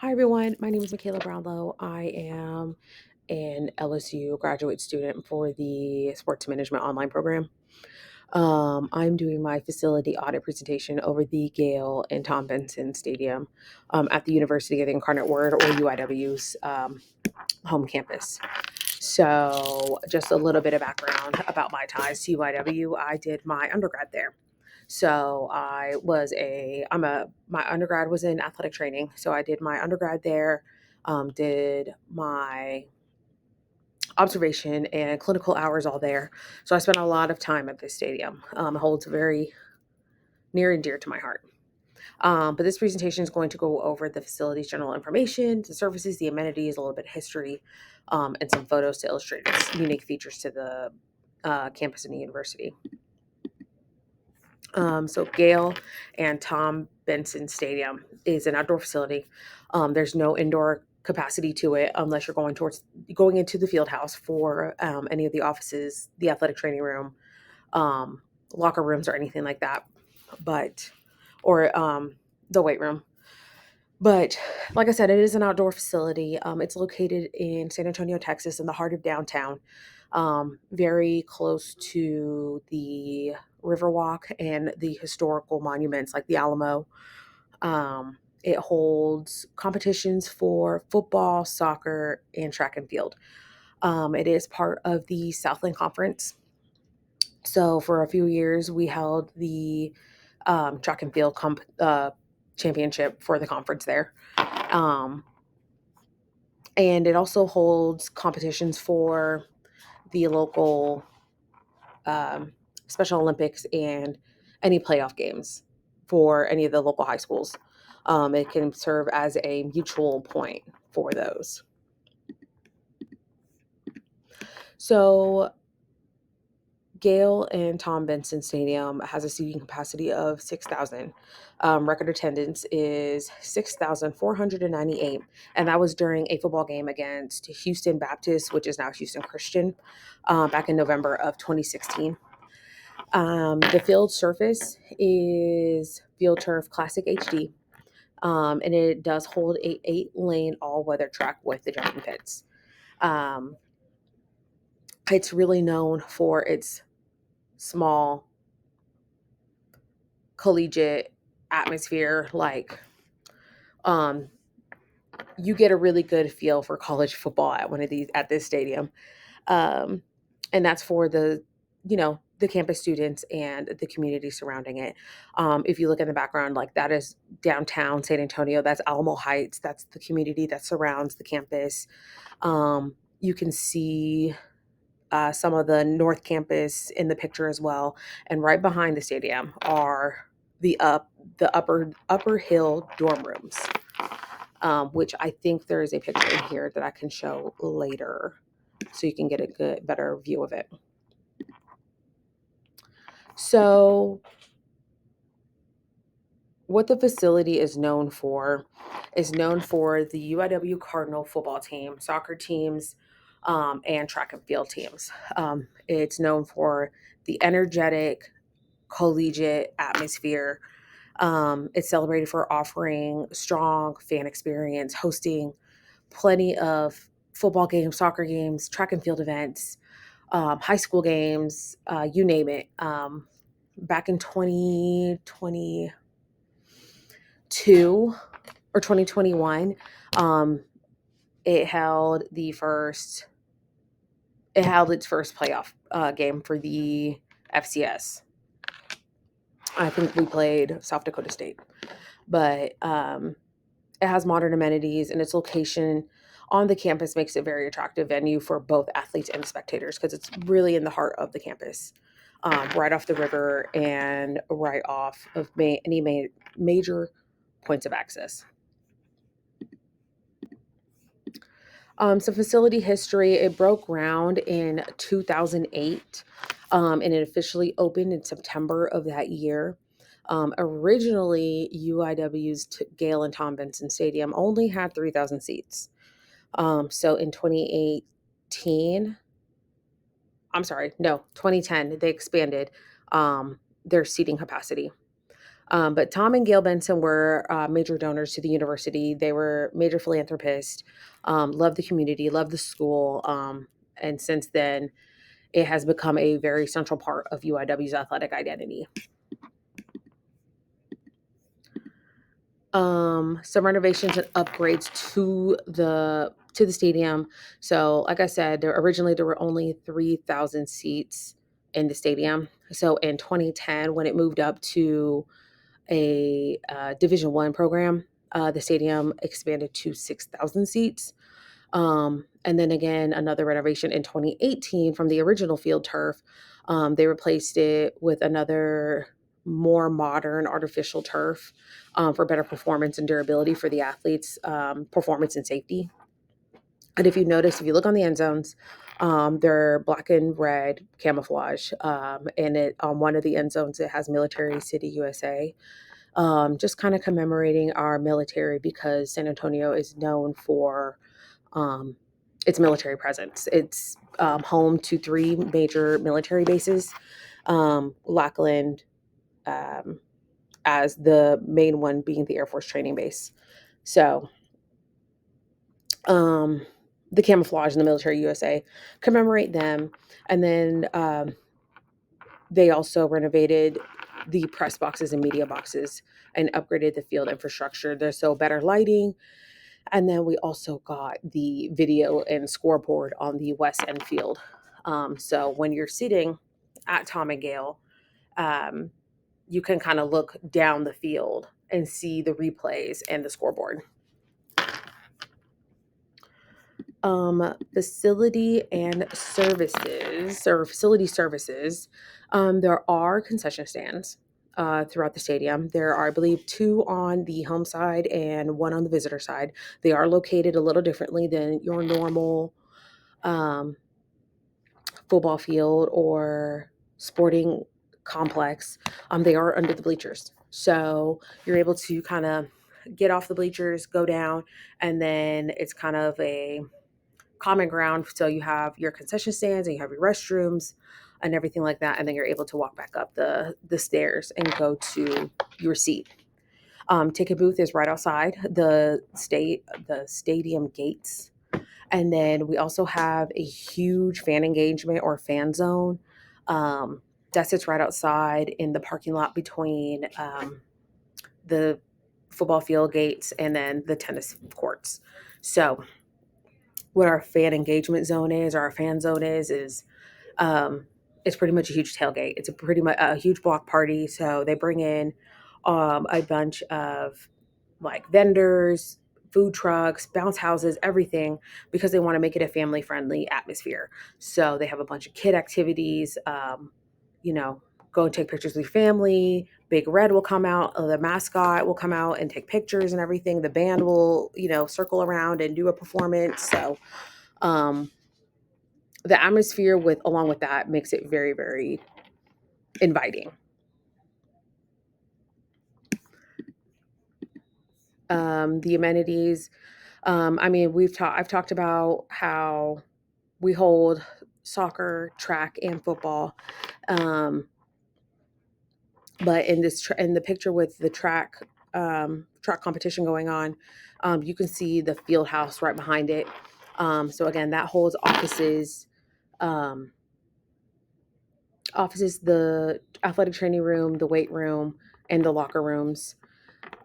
Hi, everyone. My name is Michaela Brownlow. I am an LSU graduate student for the Sports Management Online program. I'm doing my facility audit presentation over the Gale and Tom Benson Stadium at the University of the Incarnate Word, or UIW's home campus. So, just a little bit of background about my ties to UIW. I did my undergrad there. So my undergrad was in athletic training. So I did my undergrad there, did my observation and clinical hours all there. So I spent a lot of time at this stadium. It holds very near and dear to my heart. But this presentation is going to go over the facility's general information, the services, the amenities, a little bit of history, and some photos to illustrate its unique features to the campus and the university. So Gale and Tom Benson Stadium is an outdoor facility. There's no indoor capacity to it unless you're going into the field house for any of the offices, the athletic training room, um, locker rooms, or anything like that. Or the weight room. But like I said, it is an outdoor facility. It's located in San Antonio, Texas, in the heart of downtown, very close to the Riverwalk and the historical monuments like the Alamo. It holds competitions for football, soccer, and track and field. It is part of the Southland Conference. So for a few years, we held the track and field championship for the conference there. Um, and it also holds competitions for the local Special Olympics and any playoff games for any of the local high schools. It can serve as a mutual point for those. So Gale and Tom Benson Stadium has a seating capacity of 6,000. Record attendance is 6,498, and that was during a football game against Houston Baptist, which is now Houston Christian, back in November of 2016. The field surface is Field Turf Classic HD, and it does hold a 8-lane all-weather track with the jumping pits. It's really known for its small collegiate atmosphere. Um you get a really good feel for college football at this stadium. um and that's for the campus students and the community surrounding it. If you look in the background, like, that is downtown San Antonio, that's Alamo Heights, that's the community that surrounds the campus. You can see some of the North Campus in the picture as well. And right behind the stadium are the upper hill dorm rooms, which I think there is a picture in here that I can show later, so you can get a better view of it. So, what the facility is known for the UIW Cardinal football team, soccer teams, and track and field teams. It's known for the energetic collegiate atmosphere. It's celebrated for offering strong fan experience, hosting plenty of football games, soccer games, track and field events, high school games, you name it. Back in 2022 or 2021, it held its first playoff game for the FCS. I think we played South Dakota State, but it has modern amenities, and its location on the campus makes it a very attractive venue for both athletes and spectators because it's really in the heart of the campus, right off the river and right off of any major points of access. Some facility history: it broke ground in 2008, and it officially opened in September of that year. Originally, UIW's Gale and Tom Benson Stadium only had 3,000 seats. So in 2018, I'm sorry, no, 2010, they expanded their seating capacity. But Tom and Gail Benson were major donors to the university. They were major philanthropists, loved the community, loved the school. And since then, it has become a very central part of UIW's athletic identity. Some renovations and upgrades to the stadium. So, like I said, there were only 3,000 seats in the stadium. So in 2010, when it moved up to a Division One program, the stadium expanded to 6,000 seats. And then again, another renovation in 2018 from the original field turf. They replaced it with another more modern artificial turf for better performance and durability for the athletes, performance and safety. And if you notice, if you look on the end zones, they're black and red camouflage. And it on one of the end zones, it has Military City USA, just kind of commemorating our military because San Antonio is known for um, its military presence. It's home to three major military bases, Lackland um, as the main one being the Air Force Training Base. So um, the camouflage in the military USA commemorate them. And then they also renovated the press boxes and media boxes and upgraded the field infrastructure. There's so better lighting. And then we also got the video and scoreboard on the West End field. So when you're sitting at Tom and Gale, um, you can kind of look down the field and see the replays and the scoreboard. Facility and services or facility services. There are concession stands throughout the stadium. There are, I believe, two on the home side and one on the visitor side. They are located a little differently than your normal um, football field or sporting complex. They are under the bleachers. So you're able to kind of get off the bleachers, go down, and then it's kind of a common ground. So you have your concession stands and you have your restrooms and everything like that. And then you're able to walk back up the stairs and go to your seat. Ticket booth is right outside the stadium gates. And then we also have a huge fan engagement or fan zone um, that sits right outside in the parking lot between the football field gates and then the tennis courts. So what our fan engagement zone is, or our fan zone is um, it's pretty much a huge tailgate. It's a pretty much a huge block party. So they bring in a bunch of like vendors, food trucks, bounce houses, everything, because they want to make it a family friendly atmosphere. So they have a bunch of kid activities. You know, go and take pictures with your family. Big Red will come out, the mascot will come out and take pictures and everything. The band will, circle around and do a performance. So um, the atmosphere with along with that makes it very, very inviting. The amenities. I mean, I've talked about how we hold soccer, track, and football. Um, but in the picture with the track competition going on, you can see the field house right behind it. So again, that holds um, offices, the athletic training room, the weight room, and the locker rooms.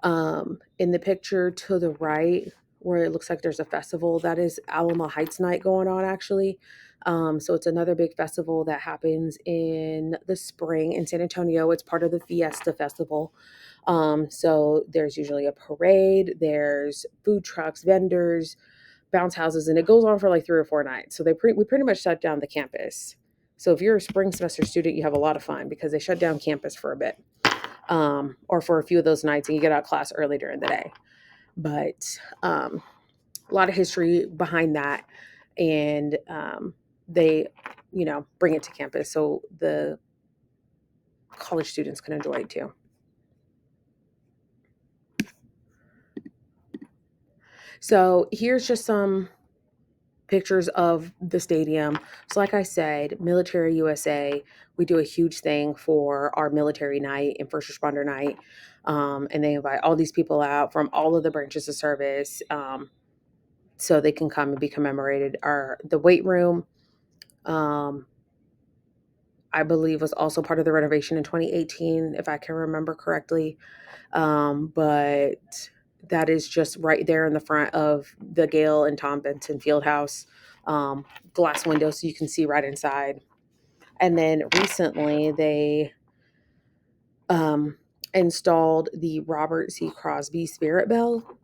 In the picture to the right, where it looks like there's a festival, that is Alamo Heights Night going on actually. So it's another big festival that happens in the spring in San Antonio. It's part of the Fiesta Festival. So there's usually a parade, there's food trucks, vendors, bounce houses, and it goes on for like 3 or 4 nights. So we pretty much shut down the campus. So if you're a spring semester student, you have a lot of fun because they shut down campus for a bit, or for a few of those nights, and you get out of class early during the day. But a lot of history behind that, and they, bring it to campus so the college students can enjoy it too. So here's just some pictures of the stadium. So, like I said, Military USA, we do a huge thing for our military night and first responder night. And they invite all these people out from all of the branches of service, so they can come and be commemorated. The weight room, um, I believe, was also part of the renovation in 2018, if I can remember correctly. But that is just right there in the front of the Gale and Tom Benson Fieldhouse. Glass window so you can see right inside. And then recently they um, installed the Robert C. Crosby Spirit Bell.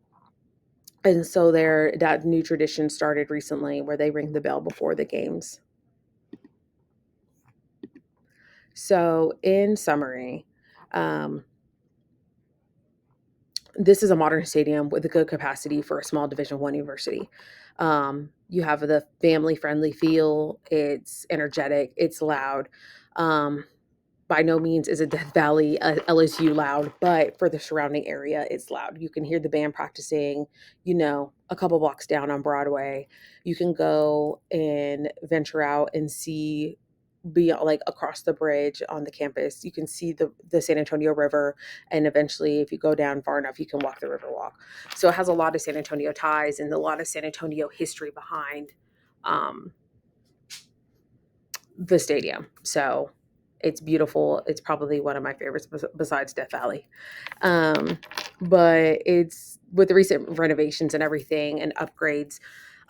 And so that new tradition started recently where they ring the bell before the games. So, in summary, um, this is a modern stadium with a good capacity for a small Division One university. You have the family friendly feel. It's energetic. It's loud. Um, by no means is it Death Valley LSU loud, but for the surrounding area, it's loud. You can hear the band practicing, a couple blocks down on Broadway. You can go and venture out and see, be like across the bridge on the campus. You can see the San Antonio River, and eventually, if you go down far enough, you can walk the river walk. So it has a lot of San Antonio ties and a lot of San Antonio history behind um, the stadium. So it's beautiful. It's probably one of my favorites besides Death Valley. Um, but it's with the recent renovations and everything and upgrades.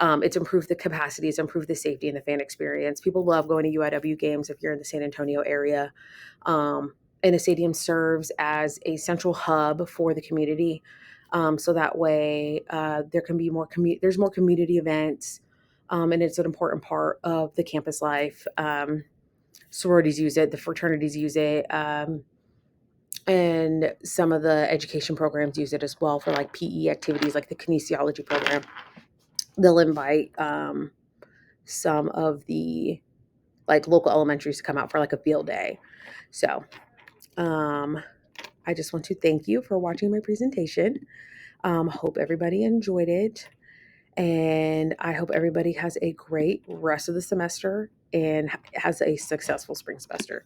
It's improved the capacity, it's improved the safety and the fan experience. People love going to UIW games if you're in the San Antonio area. And the stadium serves as a central hub for the community. So that way, there can be there's more community events, and it's an important part of the campus life. Sororities use it, the fraternities use it, and some of the education programs use it as well for like PE activities, like the kinesiology program. They'll invite some of the like local elementaries to come out for like a field day. So I just want to thank you for watching my presentation. Hope everybody enjoyed it. And I hope everybody has a great rest of the semester and has a successful spring semester.